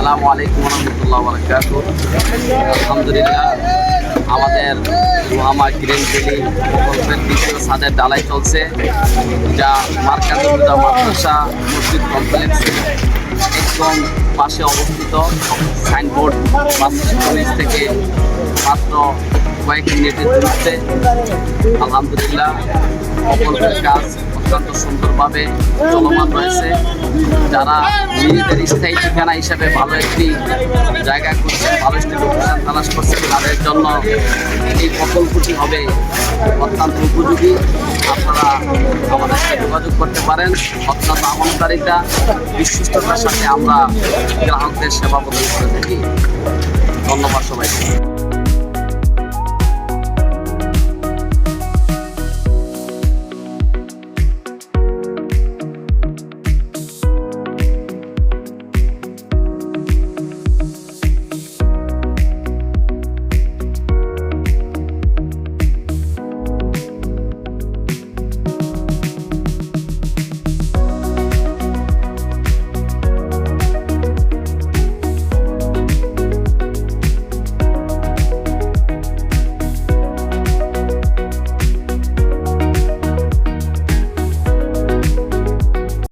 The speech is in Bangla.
আসসালামু আলাইকুম রহমতুল্লাহ বারাকাতুহু। আলহামদুলিল্লাহ, আমাদের রুহামা গ্রিন ভ্যালি প্রকল্পের দ্বিতীয় ছাদের ঢালাই চলছে, যা মার্কাজ হুদা মাদ্রাসা মসজিদ কমপ্লেক্সের একদম পাশে অবস্থিত। সাইনবোর্ড বাস স্টপেজ থেকে মাত্র কয়েক মিনিটের দূরত্বে। আলহামদুলিল্লাহ, প্রকল্পের কাজ অত্যন্ত সুন্দরভাবে চলমান রয়েছে। যারা নিজেদের স্থায়ী ঠিকানা হিসেবে ভালো একটি জায়গা করছেন, ভালো একটি লোকেশন তালাশ করছেন, তাদের জন্য এই প্রকল্পটি হবে অত্যন্ত উপযোগী। আপনারা আমাদের সাথে যোগাযোগ করতে পারেন। অত্যন্ত আমলদারিতা, বিশ্বস্ততার সাথে আমরা গ্রাহকদের সেবা প্রদান করে থাকি। ধন্যবাদ সবাইকে।